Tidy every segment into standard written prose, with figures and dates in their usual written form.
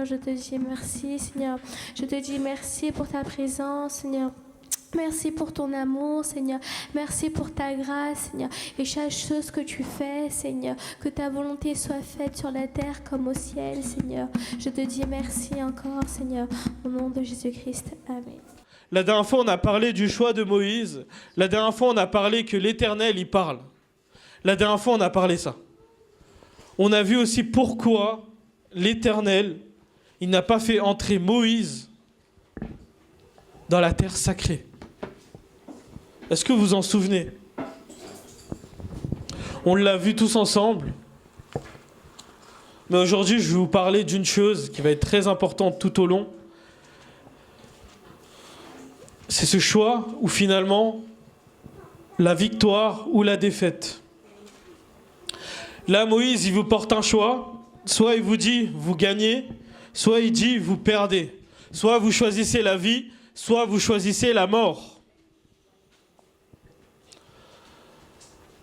je te dis merci, Seigneur. Je te dis merci pour ta présence, Seigneur. Merci pour ton amour, Seigneur. Merci pour ta grâce, Seigneur. Et chaque chose que tu fais, Seigneur, que ta volonté soit faite sur la terre comme au ciel, Seigneur. Je te dis merci encore, Seigneur, au nom de Jésus-Christ. Amen. La dernière fois, on a parlé du choix de Moïse. La dernière fois, on a parlé que l'Éternel, il parle. La dernière fois, on a parlé ça. On a vu aussi pourquoi l'Éternel, il n'a pas fait entrer Moïse dans la terre sacrée. Est-ce que vous vous en souvenez? On l'a vu tous ensemble. Mais aujourd'hui, je vais vous parler d'une chose qui va être très importante tout au long. C'est ce choix où finalement, la victoire ou la défaite. Là, Moïse, il vous porte un choix. Soit il vous dit, vous gagnez. Soit il dit, vous perdez. Soit vous choisissez la vie, soit vous choisissez la mort.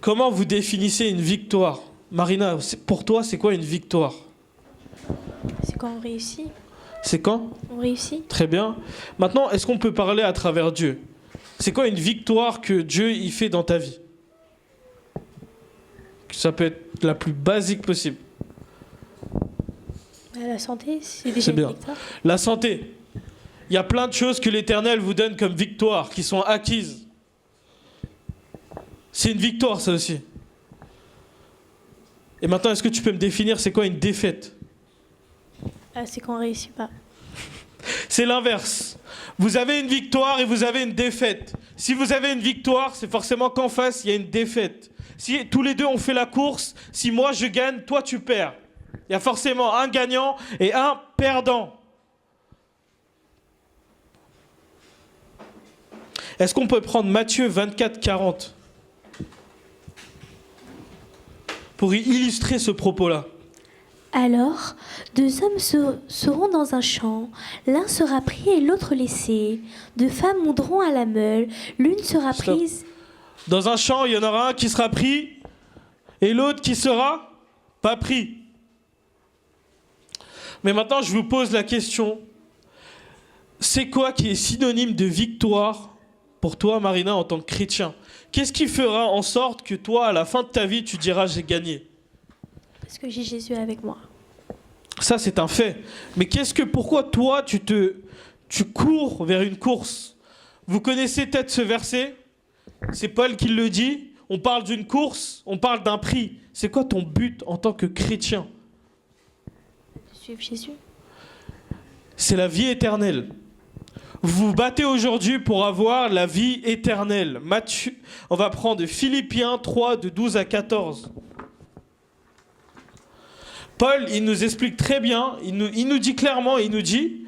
Comment vous définissez une victoire? Marina, pour toi, c'est quoi une victoire? C'est quand on réussit. C'est quand? On réussit. Très bien. Maintenant, est-ce qu'on peut parler à travers Dieu? C'est quoi une victoire que Dieu y fait dans ta vie? Ça peut être la plus basique possible. La santé, c'est déjà bien. une victoire. La santé. Il y a plein de choses que l'Éternel vous donne comme victoire, qui sont acquises. C'est une victoire, ça aussi. Et maintenant, est-ce que tu peux me définir c'est quoi une défaite? C'est quand on réussit pas. C'est l'inverse. Vous avez une victoire et vous avez une défaite. Si vous avez une victoire, c'est forcément qu'en face, il y a une défaite. Si tous les deux on fait la course, si moi je gagne, toi tu perds. Il y a forcément un gagnant et un perdant. Est-ce qu'on peut prendre Matthieu 24, 40 pour illustrer ce propos-là? Alors, deux hommes seront dans un champ, l'un sera pris et l'autre laissé. Deux femmes monteront à la meule, l'une sera Stop. prise. Dans un champ, il y en aura un qui sera pris et l'autre qui sera pas pris. Mais maintenant, je vous pose la question. C'est quoi qui est synonyme de victoire pour toi, Marina, en tant que chrétien? Qu'est-ce qui fera en sorte que toi, à la fin de ta vie, tu diras « j'ai gagné » ? Parce que j'ai Jésus avec moi. Ça, c'est un fait. Mais pourquoi toi, tu cours vers une course? Vous connaissez peut-être ce verset? C'est Paul qui le dit. On parle d'une course, on parle d'un prix. C'est quoi ton but en tant que chrétien? Suivre Jésus. C'est la vie éternelle. Vous vous battez aujourd'hui pour avoir la vie éternelle. On va prendre Philippiens 3, de 12 à 14. Paul, il nous explique très bien, il nous dit clairement, il nous dit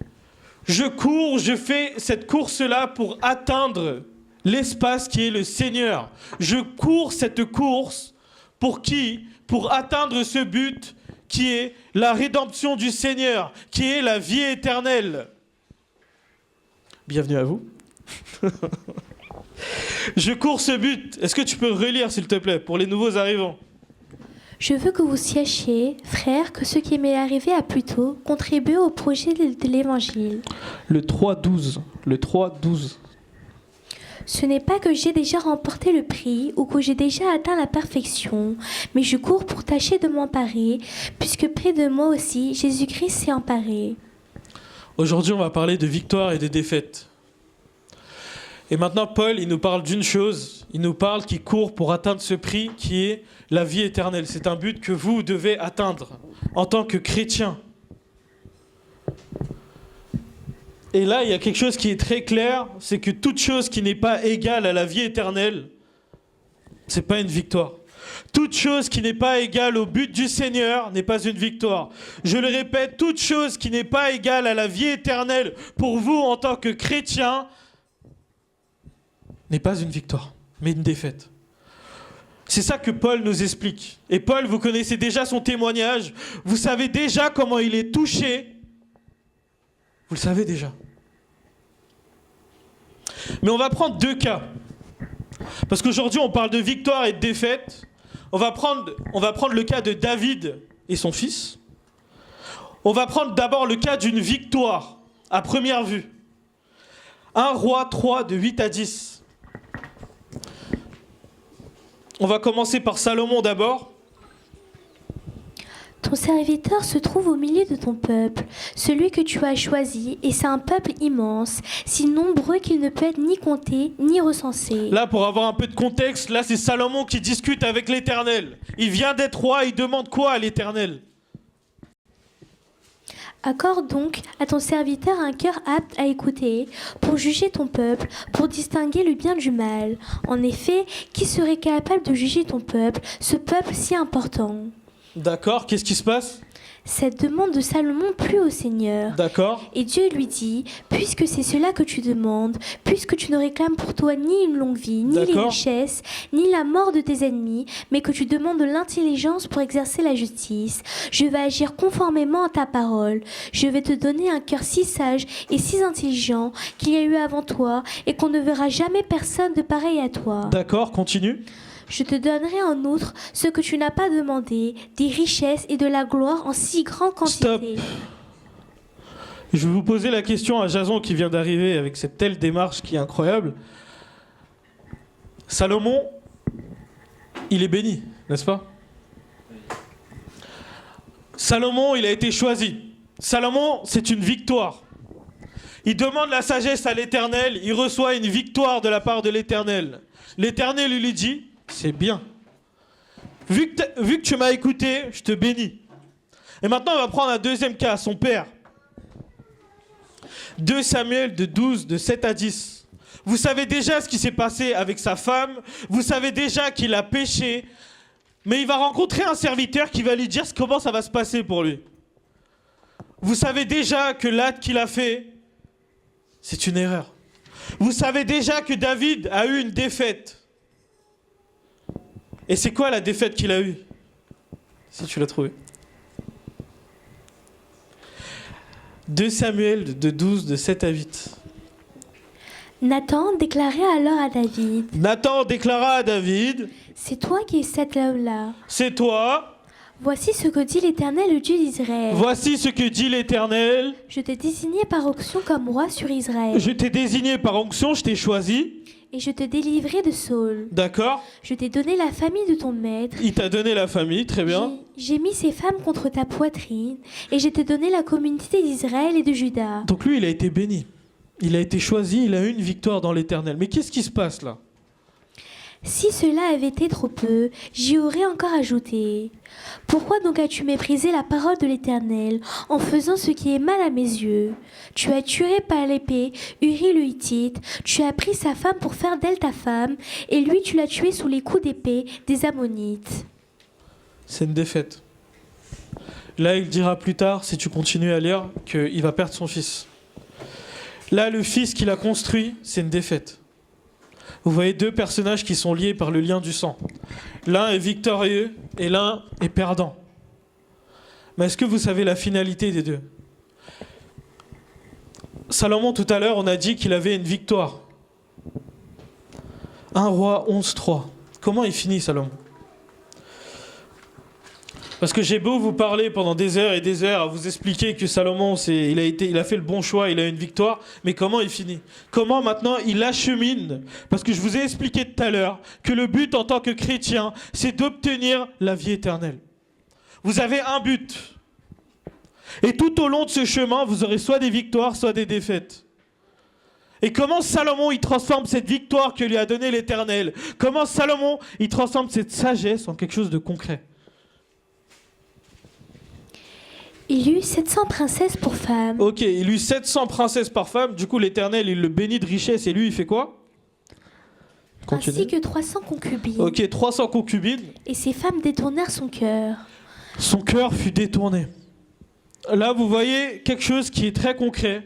« Je cours, je fais cette course-là pour atteindre l'espace qui est le Seigneur. Je cours cette course pour qui? Pour atteindre ce but qui est la rédemption du Seigneur, qui est la vie éternelle. » Bienvenue à vous. Je cours ce but. Est-ce que tu peux relire, s'il te plaît, pour les nouveaux arrivants? Je veux que vous sachiez, frères, que ce qui m'est arrivé à plus tôt contribue au projet de l'Évangile. Le 3-12. Le 3-12. Ce n'est pas que j'ai déjà remporté le prix ou que j'ai déjà atteint la perfection, mais je cours pour tâcher de m'emparer, puisque près de moi aussi, Jésus-Christ s'est emparé. Aujourd'hui, on va parler de victoire et de défaite. Et maintenant, Paul, il nous parle d'une chose. Il nous parle qu'il court pour atteindre ce prix qui est la vie éternelle. C'est un but que vous devez atteindre en tant que chrétien. Et là, il y a quelque chose qui est très clair, c'est que toute chose qui n'est pas égale à la vie éternelle, c'est pas une victoire. Toute chose qui n'est pas égale au but du Seigneur n'est pas une victoire. Je le répète, toute chose qui n'est pas égale à la vie éternelle pour vous en tant que chrétien n'est pas une victoire, mais une défaite. C'est ça que Paul nous explique. Et Paul, vous connaissez déjà son témoignage, vous savez déjà comment il est touché. Vous le savez déjà. Mais on va prendre deux cas. Parce qu'aujourd'hui, on parle de victoire et de défaite. On va prendre le cas de David et son fils. On va prendre d'abord le cas d'une victoire, à première vue. 1 Roi 3, de 8 à 10. On va commencer par Salomon d'abord. Ton serviteur se trouve au milieu de ton peuple, celui que tu as choisi, et c'est un peuple immense, si nombreux qu'il ne peut être ni compté ni recensé. Là, pour avoir un peu de contexte, là c'est Salomon qui discute avec l'Éternel. Il vient d'être roi, il demande quoi à l'Éternel? Accorde donc à ton serviteur un cœur apte à écouter, pour juger ton peuple, pour distinguer le bien du mal. En effet, qui serait capable de juger ton peuple, ce peuple si important? D'accord, qu'est-ce qui se passe? Cette demande de Salomon plut au Seigneur. D'accord. Et Dieu lui dit, puisque c'est cela que tu demandes, puisque tu ne réclames pour toi ni une longue vie, ni les richesses, ni la mort de tes ennemis, mais que tu demandes de l'intelligence pour exercer la justice, je vais agir conformément à ta parole. Je vais te donner un cœur si sage et si intelligent qu'il y a eu avant toi et qu'on ne verra jamais personne de pareil à toi. D'accord, continue. Je te donnerai en outre ce que tu n'as pas demandé, des richesses et de la gloire en si grande quantité. Stop. Je vais vous poser la question à Jason qui vient d'arriver avec cette telle démarche qui est incroyable. Salomon, il est béni, n'est-ce pas? Salomon, il a été choisi. Salomon, c'est une victoire. Il demande la sagesse à l'Éternel, il reçoit une victoire de la part de l'Éternel. L'Éternel lui dit, c'est bien. Vu que tu m'as écouté, je te bénis. Et maintenant, on va prendre un deuxième cas, son père. 2 Samuel de 12, de 7 à 10. Vous savez déjà ce qui s'est passé avec sa femme. Vous savez déjà qu'il a péché. Mais il va rencontrer un serviteur qui va lui dire comment ça va se passer pour lui. Vous savez déjà que l'acte qu'il a fait, c'est une erreur. Vous savez déjà que David a eu une défaite. Et c'est quoi la défaite qu'il a eue? Si tu l'as trouvé. 2 Samuel de 12, de 7 à 8. Nathan déclara alors à David. Nathan déclara à David. C'est toi qui es cet homme-là. C'est toi. Voici ce que dit l'Éternel, le Dieu d'Israël. Voici ce que dit l'Éternel. Je t'ai désigné par onction comme roi sur Israël. Je t'ai désigné par onction, je t'ai choisi. Et je te délivrai de Saul. D'accord. Je t'ai donné la famille de ton maître. Il t'a donné la famille, très bien. J'ai mis ces femmes contre ta poitrine. Et je t'ai donné la communauté d'Israël et de Juda. Donc lui, il a été béni. Il a été choisi, il a eu une victoire dans l'Éternel. Mais qu'est-ce qui se passe là? Si cela avait été trop peu, j'y aurais encore ajouté. Pourquoi donc as-tu méprisé la parole de l'Éternel en faisant ce qui est mal à mes yeux? Tu as tué par l'épée Uri le Hittite, tu as pris sa femme pour faire d'elle ta femme, et lui tu l'as tué sous les coups d'épée des Ammonites. C'est une défaite. Là, il dira plus tard, si tu continues à lire, qu'il va perdre son fils. Là, le fils qu'il a construit, c'est une défaite. Vous voyez 2 personnages qui sont liés par le lien du sang. L'un est victorieux et l'un est perdant. Mais est-ce que vous savez la finalité des deux? Salomon, tout à l'heure, on a dit qu'il avait une victoire. 1 Roi 11, 3. Comment il finit, Salomon? Parce que j'ai beau vous parler pendant des heures et des heures, à vous expliquer que Salomon, il a fait le bon choix, il a une victoire, mais comment il finit? Comment maintenant il achemine? Parce que je vous ai expliqué tout à l'heure que le but en tant que chrétien, c'est d'obtenir la vie éternelle. Vous avez un but. Et tout au long de ce chemin, vous aurez soit des victoires, soit des défaites. Et comment Salomon, il transforme cette victoire que lui a donnée l'Éternel? Comment Salomon, il transforme cette sagesse en quelque chose de concret? Il eut 700 princesses pour femmes. Ok, il eut 700 princesses par femme. Du coup, l'Éternel, il le bénit de richesse. Et lui, il fait quoi? Continue. Ainsi que 300 concubines. Ok, 300 concubines. Et ces femmes détournèrent son cœur. Son cœur fut détourné. Là, vous voyez quelque chose qui est très concret.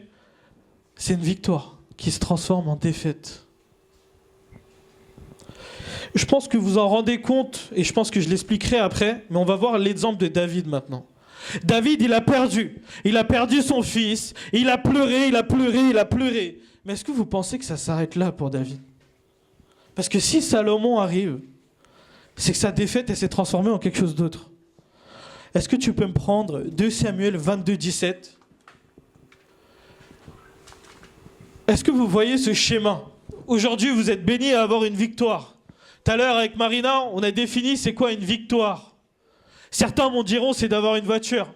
C'est une victoire qui se transforme en défaite. Je pense que vous en rendez compte, et je pense que je l'expliquerai après, mais on va voir l'exemple de David maintenant. David, il a perdu son fils, il a pleuré, il a pleuré, il a pleuré. Mais est-ce que vous pensez que ça s'arrête là pour David? Parce que si Salomon arrive, c'est que sa défaite, elle s'est transformée en quelque chose d'autre. Est-ce que tu peux me prendre 2 Samuel 22, 17 ? Est-ce que vous voyez ce schéma ? Aujourd'hui, vous êtes bénis à avoir une victoire. Tout à l'heure, avec Marina, on a défini c'est quoi une victoire. Certains me diront c'est d'avoir une voiture.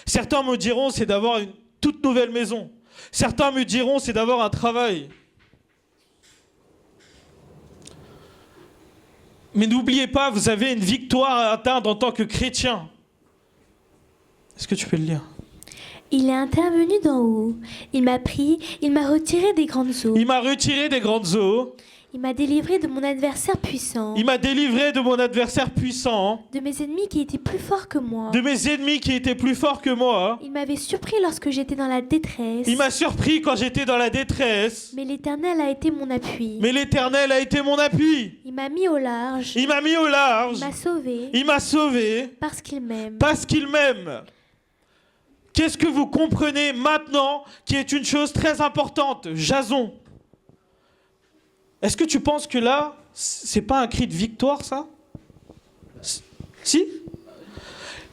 Certains me diront c'est d'avoir une toute nouvelle maison. Certains me diront c'est d'avoir un travail. Mais n'oubliez pas, vous avez une victoire à atteindre en tant que chrétien. Est-ce que tu peux le lire ? Il est intervenu d'en haut. Il m'a pris, il m'a retiré des grandes eaux. Il m'a retiré des grandes eaux. Il m'a délivré de mon adversaire puissant. Il m'a délivré de mon adversaire puissant. De mes ennemis qui étaient plus forts que moi. De mes ennemis qui étaient plus forts que moi. Il m'avait surpris lorsque j'étais dans la détresse. Il m'a surpris quand j'étais dans la détresse. Mais l'Éternel a été mon appui. Mais l'Éternel a été mon appui. Il m'a mis au large. Il m'a mis au large. Il m'a sauvé. Il m'a sauvé. Parce qu'il m'aime. Parce qu'il m'aime. Qu'est-ce que vous comprenez maintenant qui est une chose très importante ? Jason. Est-ce que tu penses que là, c'est pas un cri de victoire, ça ? Si ?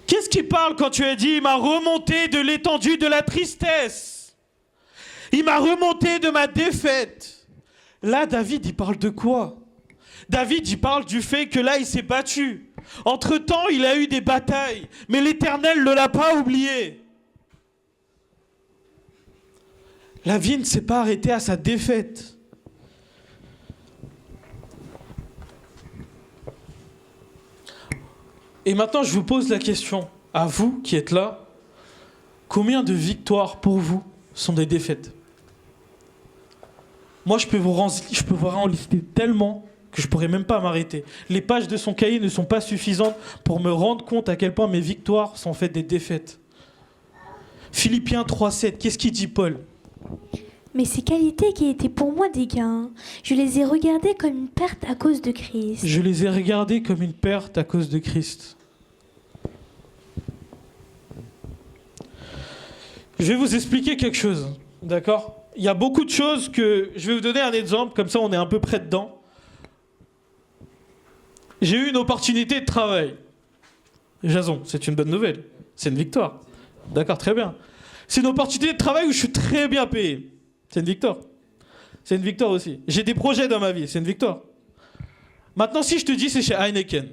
Qu'est-ce qui parle quand tu as dit « Il m'a remonté de l'étendue de la tristesse. Il m'a remonté de ma défaite. » Là, David, il parle de quoi ? David, il parle du fait que là, il s'est battu. Entre-temps, il a eu des batailles, mais l'Éternel ne l'a pas oublié. La vie ne s'est pas arrêtée à sa défaite. Et maintenant, je vous pose la question, à vous qui êtes là, combien de victoires pour vous sont des défaites ? Moi, je peux vous en lister tellement que je ne pourrais même pas m'arrêter. Les pages de son cahier ne sont pas suffisantes pour me rendre compte à quel point mes victoires sont faites des défaites. Philippiens 3,7, qu'est-ce qu'il dit Paul ? Mais ces qualités qui étaient pour moi des gains, je les ai regardées comme une perte à cause de Christ. Je les ai regardées comme une perte à cause de Christ. Je vais vous expliquer quelque chose, d'accord ? Il y a beaucoup de choses que... Je vais vous donner un exemple, comme ça on est un peu près dedans. J'ai eu une opportunité de travail. Jason, c'est une bonne nouvelle. C'est une victoire. D'accord, très bien. C'est une opportunité de travail où je suis très bien payé. C'est une victoire. C'est une victoire aussi. J'ai des projets dans ma vie, c'est une victoire. Maintenant, si je te dis c'est chez Heineken,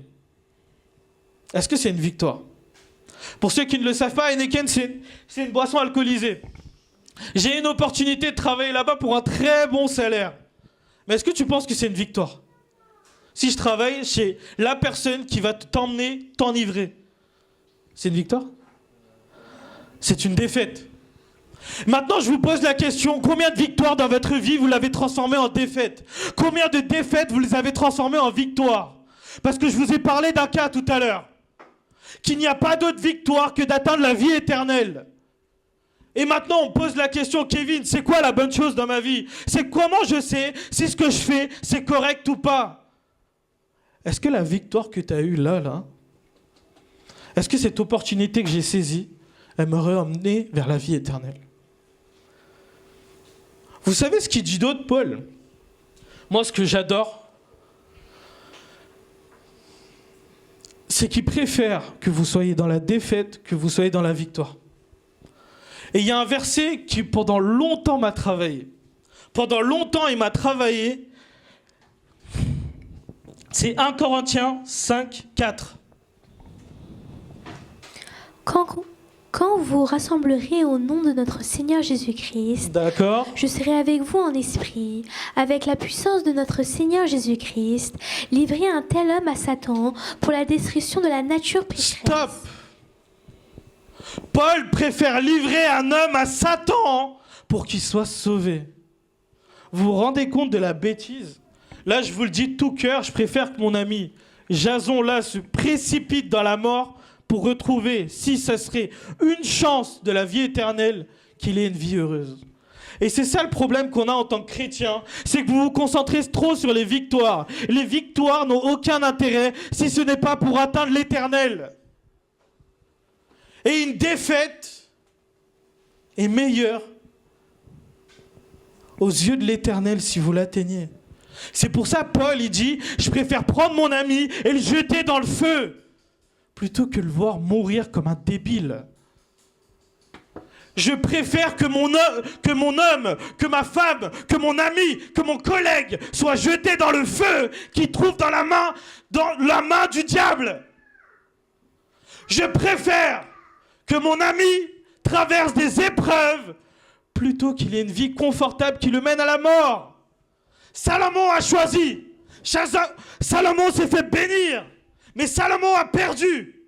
est-ce que c'est une victoire ? Pour ceux qui ne le savent pas, Heineken, c'est une boisson alcoolisée. J'ai une opportunité de travailler là-bas pour un très bon salaire. Mais est-ce que tu penses que c'est une victoire ? Si je travaille chez la personne qui va t'emmener, t'enivrer, c'est une victoire ? C'est une défaite. Maintenant, je vous pose la question, combien de victoires dans votre vie vous l'avez transformé en défaite ? Combien de défaites vous les avez transformées en victoires ? Parce que je vous ai parlé d'un cas tout à l'heure, qu'il n'y a pas d'autre victoire que d'atteindre la vie éternelle. Et maintenant, on pose la question, Kevin, c'est quoi la bonne chose dans ma vie ? C'est comment je sais si ce que je fais, c'est correct ou pas ? Est-ce que la victoire que tu as eue là, est-ce que cette opportunité que j'ai saisie, elle m'aurait emmené vers la vie éternelle ? Vous savez ce qu'il dit d'autre, Paul ? Moi, ce que j'adore, c'est qu'il préfère que vous soyez dans la défaite que vous soyez dans la victoire. Et il y a un verset qui, pendant longtemps, m'a travaillé. Pendant longtemps, il m'a travaillé. C'est 1 Corinthiens 5, 4. Quand vous rassemblerez au nom de notre Seigneur Jésus-Christ, D'accord. je serai avec vous en esprit, avec la puissance de notre Seigneur Jésus-Christ, livrer un tel homme à Satan pour la destruction de la nature pécheresse. Stop. Paul préfère livrer un homme à Satan pour qu'il soit sauvé. Vous vous rendez compte de la bêtise ? Là, je vous le dis de tout cœur, je préfère que mon ami Jason, là, se précipite dans la mort pour retrouver, si ça serait une chance de la vie éternelle, qu'il ait une vie heureuse. Et c'est ça le problème qu'on a en tant que chrétien, c'est que vous vous concentrez trop sur les victoires. Les victoires n'ont aucun intérêt si ce n'est pas pour atteindre l'éternel. Et une défaite est meilleure aux yeux de l'éternel si vous l'atteignez. C'est pour ça Paul, il dit, je préfère prendre mon ami et le jeter dans le feu plutôt que le voir mourir comme un débile. Je préfère que mon homme, que ma femme, que mon ami, que mon collègue soit jeté dans le feu qu'il trouve dans la main du diable. Je préfère que mon ami traverse des épreuves plutôt qu'il ait une vie confortable qui le mène à la mort. Salomon a choisi. Salomon s'est fait bénir. Mais Salomon a perdu.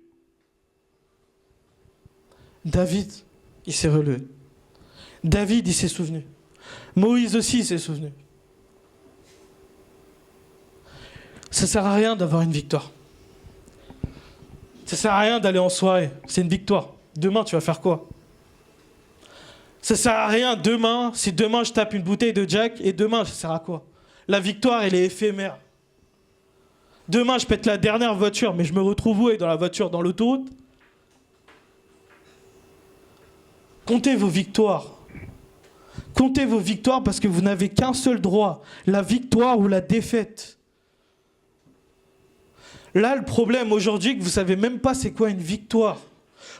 David, il s'est relevé. David, il s'est souvenu. Moïse aussi, il s'est souvenu. Ça ne sert à rien d'avoir une victoire. Ça ne sert à rien d'aller en soirée. C'est une victoire. Demain, tu vas faire quoi? Ça ne sert à rien demain, si demain je tape une bouteille de Jack, et demain, ça sert à quoi? La victoire, elle est éphémère. Demain, je pète la dernière voiture, mais je me retrouve où dans la voiture? Dans l'autoroute? Comptez vos victoires. Comptez vos victoires parce que vous n'avez qu'un seul droit, la victoire ou la défaite. Là, le problème aujourd'hui, que vous ne savez même pas c'est quoi une victoire.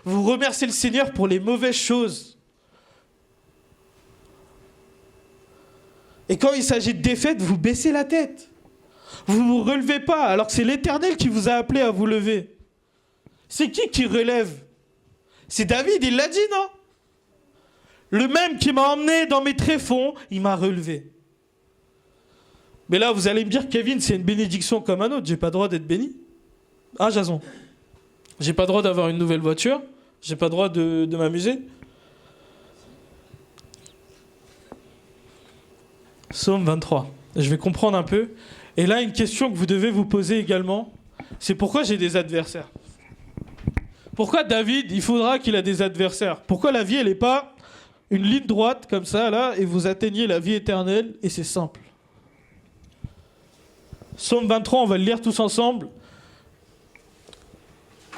Vous remerciez le Seigneur pour les mauvaises choses. Et quand il s'agit de défaite, vous baissez la tête. Vous ne vous relevez pas, alors que c'est l'Éternel qui vous a appelé à vous lever. C'est qui relève? C'est David, il l'a dit, non? Le même qui m'a emmené dans mes tréfonds, il m'a relevé. Mais là, vous allez me dire, Kevin, c'est une bénédiction comme un autre, j'ai pas le droit d'être béni. Ah, Jason, j'ai pas le droit d'avoir une nouvelle voiture, j'ai pas le droit de m'amuser. Psaume 23. Je vais comprendre un peu. Et là, une question que vous devez vous poser également, c'est pourquoi j'ai des adversaires? Pourquoi David, il faudra qu'il ait des adversaires? Pourquoi la vie, elle n'est pas une ligne droite comme ça, là, et vous atteignez la vie éternelle, et c'est simple. Psaume 23, on va le lire tous ensemble.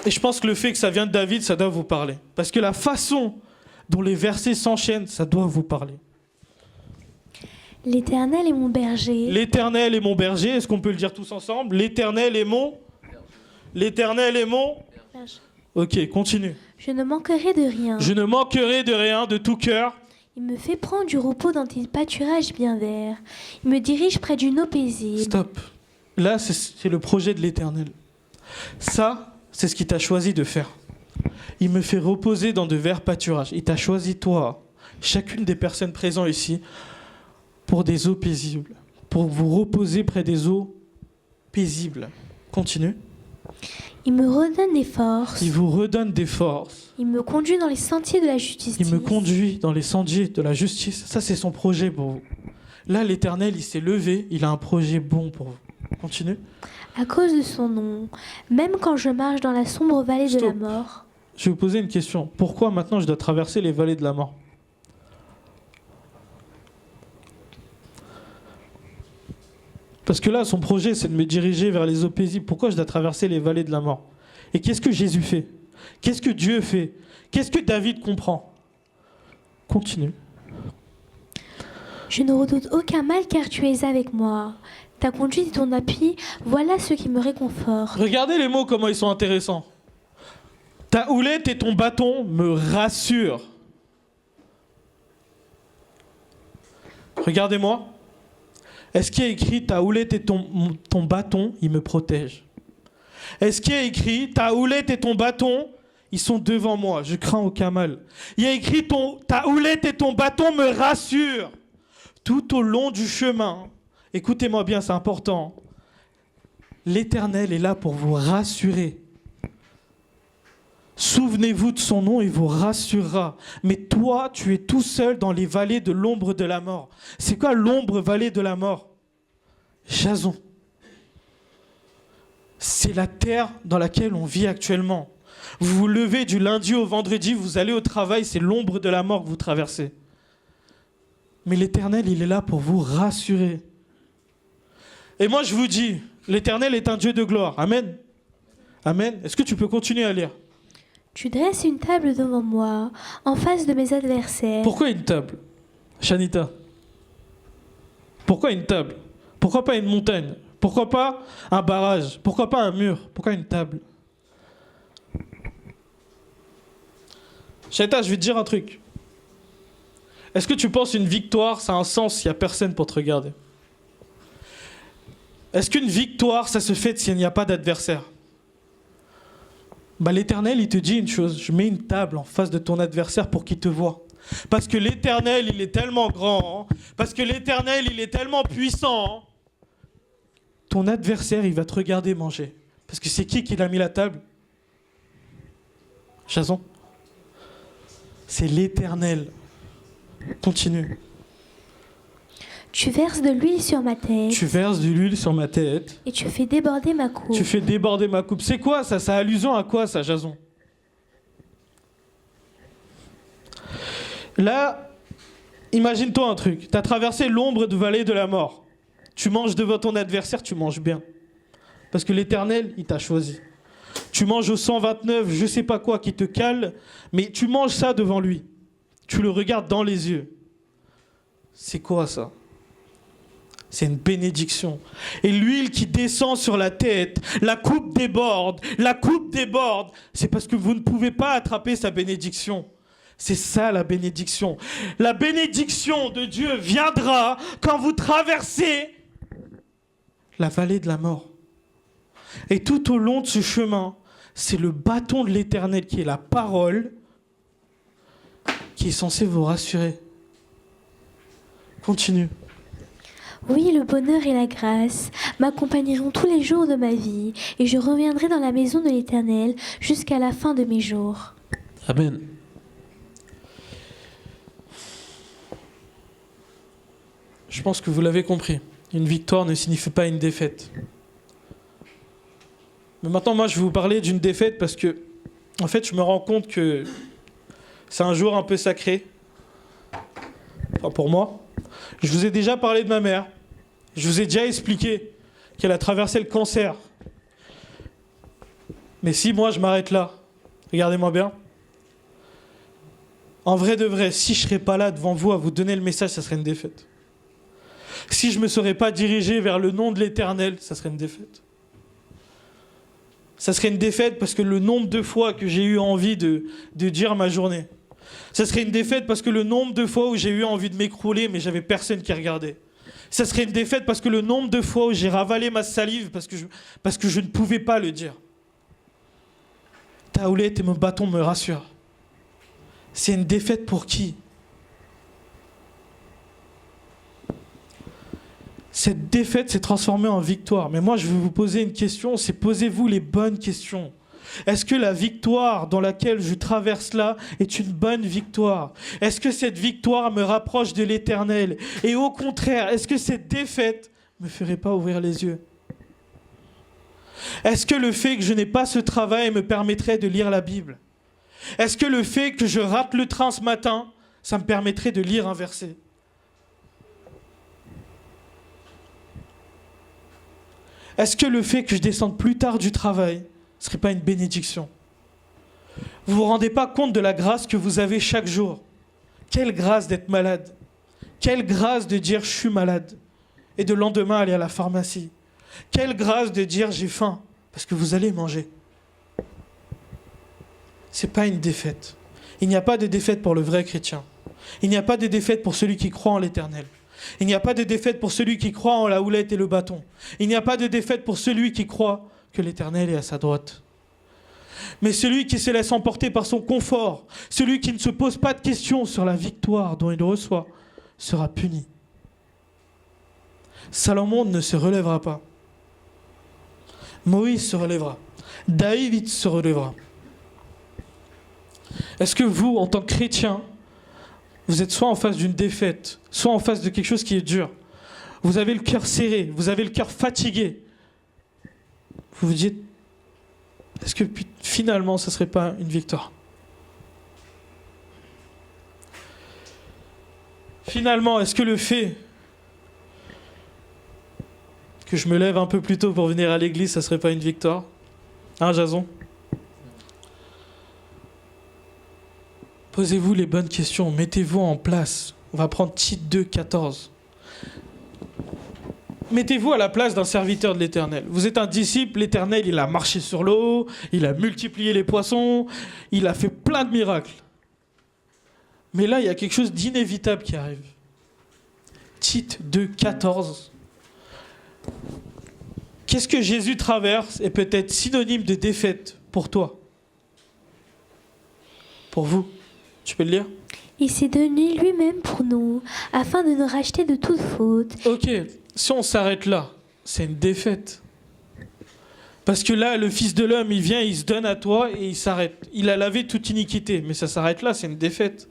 Et je pense que le fait que ça vient de David, ça doit vous parler. Parce que la façon dont les versets s'enchaînent, ça doit vous parler. L'Éternel est mon berger. L'Éternel est mon berger. Est-ce qu'on peut le dire tous ensemble? L'Éternel est mon... L'Éternel est mon... Berger. Ok, continue. Je ne manquerai de rien. Je ne manquerai de rien, de tout cœur. Il me fait prendre du repos dans tes pâturages bien verts. Il me dirige près d'une eau paisible. Stop. Là, c'est le projet de l'Éternel. Ça, c'est ce qu'il t'a choisi de faire. Il me fait reposer dans de verts pâturages. Il t'a choisi, toi, chacune des personnes présentes ici, pour des eaux paisibles. Pour vous reposer près des eaux paisibles. Continue. Il me redonne des forces. Il vous redonne des forces. Il me conduit dans les sentiers de la justice. Il me conduit dans les sentiers de la justice. Ça, c'est son projet pour vous. Là, l'Éternel, il s'est levé. Il a un projet bon pour vous. Continue. À cause de son nom, même quand je marche dans la sombre vallée de la mort. Je vais vous poser une question. Pourquoi maintenant je dois traverser les vallées de la mort? Parce que là, son projet, c'est de me diriger vers les eaux paisibles. Pourquoi je dois traverser les vallées de la mort? Et qu'est-ce que Jésus fait? Qu'est-ce que Dieu fait? Qu'est-ce que David comprend? Continue. Je ne redoute aucun mal car tu es avec moi. Ta conduite et ton appui, voilà ce qui me réconforte. Regardez les mots, comment ils sont intéressants. Ta houlette et ton bâton me rassurent. Regardez-moi. Est-ce qu'il y a écrit ta houlette et ton bâton, ils me protègent? Est-ce qu'il y a écrit ta houlette et ton bâton, ils sont devant moi, je crains aucun mal? Il y a écrit ta houlette et ton bâton me rassurent. Tout au long du chemin, écoutez-moi bien, c'est important. L'Éternel est là pour vous rassurer. Souvenez-vous de son nom, il vous rassurera. Mais toi, tu es tout seul dans les vallées de l'ombre de la mort. C'est quoi l'ombre vallée de la mort? Jason. C'est la terre dans laquelle on vit actuellement. Vous vous levez du lundi au vendredi, vous allez au travail, c'est l'ombre de la mort que vous traversez. Mais l'Éternel, il est là pour vous rassurer. Et moi, je vous dis, l'Éternel est un Dieu de gloire. Amen. Amen. Est-ce que tu peux continuer à lire? Tu dresses une table devant moi, en face de mes adversaires. Pourquoi une table, Shanita? Pourquoi une table? Pourquoi pas une montagne? Pourquoi pas un barrage? Pourquoi pas un mur? Pourquoi une table? Shaita, je vais te dire un truc. Est-ce que tu penses une victoire, ça a un sens s'il n'y a personne pour te regarder? Est-ce qu'une victoire, ça se fait s'il n'y a pas d'adversaire? L'Éternel, il te dit une chose. Je mets une table en face de ton adversaire pour qu'il te voie. Parce que l'Éternel, il est tellement grand. Parce que l'Éternel, il est tellement puissant. Ton adversaire, il va te regarder manger. Parce que c'est qui l'a mis la table? Jason? C'est l'Éternel. Continue. Tu verses de l'huile sur ma tête. Tu verses de l'huile sur ma tête. Et tu fais déborder ma coupe. Tu fais déborder ma coupe. C'est quoi ça? Ça a allusion à quoi ça, Jason? Là, imagine-toi un truc. Tu as traversé l'ombre de vallée de la mort. Tu manges devant ton adversaire, tu manges bien. Parce que l'Éternel, il t'a choisi. Tu manges au 129, je sais pas quoi, qui te cale, mais tu manges ça devant lui. Tu le regardes dans les yeux. C'est quoi ça? C'est une bénédiction. Et l'huile qui descend sur la tête, la coupe déborde, c'est parce que vous ne pouvez pas attraper sa bénédiction. C'est ça la bénédiction. La bénédiction de Dieu viendra quand vous traversez la vallée de la mort. Et tout au long de ce chemin, c'est le bâton de l'Éternel qui est la parole qui est censé vous rassurer. Continue. Oui, le bonheur et la grâce m'accompagneront tous les jours de ma vie, et je reviendrai dans la maison de l'Éternel jusqu'à la fin de mes jours. Amen. Je pense que vous l'avez compris. Une victoire ne signifie pas une défaite. Mais maintenant, moi, je vais vous parler d'une défaite parce que, en fait, je me rends compte que c'est un jour un peu sacré. Enfin, pour moi. Je vous ai déjà parlé de ma mère. Je vous ai déjà expliqué qu'elle a traversé le cancer. Mais si moi, je m'arrête là, regardez-moi bien. En vrai de vrai, si je ne serais pas là devant vous à vous donner le message, ça serait une défaite. Si je ne me serais pas dirigé vers le nom de l'Éternel, ça serait une défaite. Ça serait une défaite parce que le nombre de fois que j'ai eu envie de dire ma journée. Ça serait une défaite parce que le nombre de fois où j'ai eu envie de m'écrouler, mais j'avais personne qui regardait. Ça serait une défaite parce que le nombre de fois où j'ai ravalé ma salive parce que je ne pouvais pas le dire. Ta houlette et mon bâton me rassurent. C'est une défaite pour qui? Cette défaite s'est transformée en victoire. Mais moi, je vais vous poser une question, c'est posez-vous les bonnes questions. Est-ce que la victoire dans laquelle je traverse là est une bonne victoire? Est-ce que cette victoire me rapproche de l'Éternel? Et au contraire, est-ce que cette défaite ne me ferait pas ouvrir les yeux? Est-ce que le fait que je n'ai pas ce travail me permettrait de lire la Bible? Est-ce que le fait que je rate le train ce matin, ça me permettrait de lire un verset? Est-ce que le fait que je descende plus tard du travail ne serait pas une bénédiction? Vous ne vous rendez pas compte de la grâce que vous avez chaque jour. Quelle grâce d'être malade. Quelle grâce de dire je suis malade. Et de lendemain aller à la pharmacie. Quelle grâce de dire j'ai faim. Parce que vous allez manger. Ce n'est pas une défaite. Il n'y a pas de défaite pour le vrai chrétien. Il n'y a pas de défaite pour celui qui croit en l'Éternel. Il n'y a pas de défaite pour celui qui croit en la houlette et le bâton. Il n'y a pas de défaite pour celui qui croit que l'Éternel est à sa droite. Mais celui qui se laisse emporter par son confort, celui qui ne se pose pas de questions sur la victoire dont il reçoit, sera puni. Salomon ne se relèvera pas. Moïse se relèvera. David se relèvera. Est-ce que vous, en tant que chrétien, vous êtes soit en face d'une défaite, soit en face de quelque chose qui est dur. Vous avez le cœur serré, vous avez le cœur fatigué. Vous vous dites, est-ce que finalement, ça ne serait pas une victoire? Finalement, est-ce que le fait que je me lève un peu plus tôt pour venir à l'église, ça ne serait pas une victoire? Hein, Jason? Posez-vous les bonnes questions, mettez-vous en place. On va prendre Tite 2, 14. Mettez-vous à la place d'un serviteur de l'Éternel. Vous êtes un disciple, l'Éternel, il a marché sur l'eau, il a multiplié les poissons, il a fait plein de miracles. Mais là, il y a quelque chose d'inévitable qui arrive. Tite 2, 14. Qu'est-ce que Jésus traverse est peut-être synonyme de défaite pour toi? Pour vous? Tu peux le lire? Il s'est donné lui-même pour nous, afin de nous racheter de toute faute. Ok, si on s'arrête là, c'est une défaite. Parce que là, le Fils de l'homme, il vient, il se donne à toi et il s'arrête. Il a lavé toute iniquité, mais ça s'arrête là, c'est une défaite.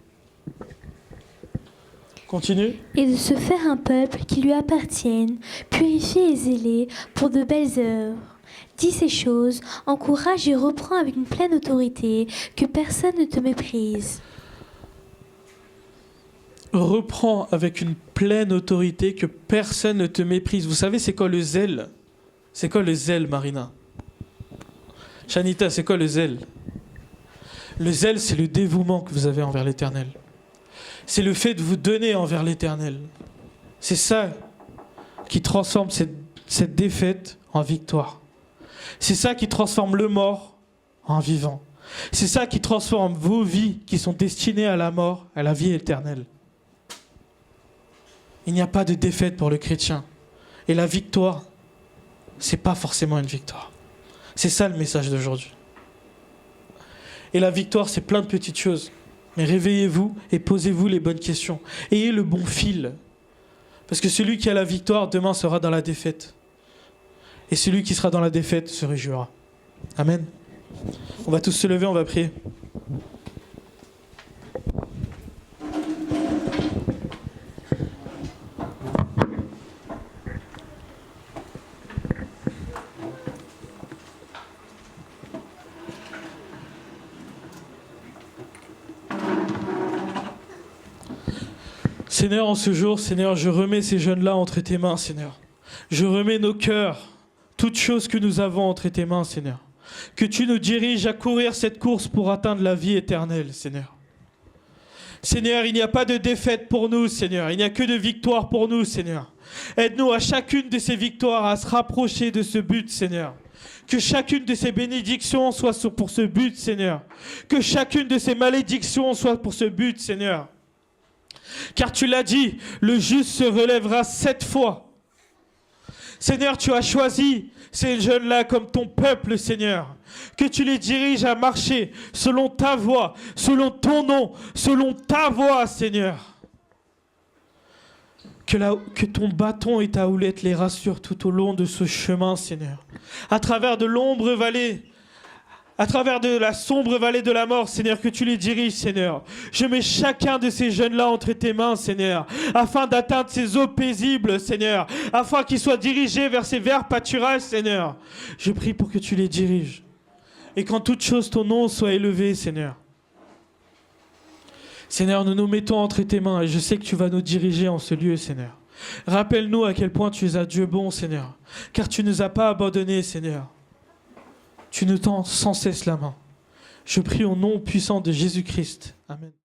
Continue. Et de se faire un peuple qui lui appartienne, purifié et zélé pour de belles œuvres. Dis ces choses, encourage et reprends avec une pleine autorité, que personne ne te méprise. Reprends avec une pleine autorité, que personne ne te méprise. Vous savez, c'est quoi le zèle? C'est quoi le zèle, Marina? Shanita, c'est quoi le zèle? Le zèle, c'est le dévouement que vous avez envers l'Éternel. C'est le fait de vous donner envers l'Éternel. C'est ça qui transforme cette défaite en victoire. C'est ça qui transforme le mort en vivant. C'est ça qui transforme vos vies qui sont destinées à la mort, à la vie éternelle. Il n'y a pas de défaite pour le chrétien. Et la victoire, c'est pas forcément une victoire. C'est ça le message d'aujourd'hui. Et la victoire, c'est plein de petites choses. Mais réveillez-vous et posez-vous les bonnes questions. Ayez le bon fil. Parce que celui qui a la victoire, demain sera dans la défaite. Et celui qui sera dans la défaite se réjouira. Amen. On va tous se lever, on va prier. Seigneur, en ce jour, Seigneur, je remets ces jeunes-là entre tes mains, Seigneur. Je remets nos cœurs, toutes choses que nous avons entre tes mains, Seigneur. Que tu nous diriges à courir cette course pour atteindre la vie éternelle, Seigneur. Seigneur, il n'y a pas de défaite pour nous, Seigneur. Il n'y a que de victoire pour nous, Seigneur. Aide-nous à chacune de ces victoires à se rapprocher de ce but, Seigneur. Que chacune de ces bénédictions soit pour ce but, Seigneur. Que chacune de ces malédictions soit pour ce but, Seigneur. Car tu l'as dit, le juste se relèvera 7 fois. Seigneur, tu as choisi ces jeunes-là comme ton peuple, Seigneur. Que tu les diriges à marcher selon ta voie, selon ton nom, selon ta voie, Seigneur. Que ton bâton et ta houlette les rassurent tout au long de ce chemin, Seigneur. À travers de l'ombre vallée, à travers de la sombre vallée de la mort, Seigneur, que tu les diriges, Seigneur. Je mets chacun de ces jeunes-là entre tes mains, Seigneur, afin d'atteindre ces eaux paisibles, Seigneur, afin qu'ils soient dirigés vers ces verts pâturages, Seigneur. Je prie pour que tu les diriges. Et qu'en toute chose, ton nom soit élevé, Seigneur. Seigneur, nous nous mettons entre tes mains et je sais que tu vas nous diriger en ce lieu, Seigneur. Rappelle-nous à quel point tu es un Dieu bon, Seigneur, car tu ne nous as pas abandonnés, Seigneur. Tu nous tends sans cesse la main. Je prie au nom puissant de Jésus-Christ. Amen.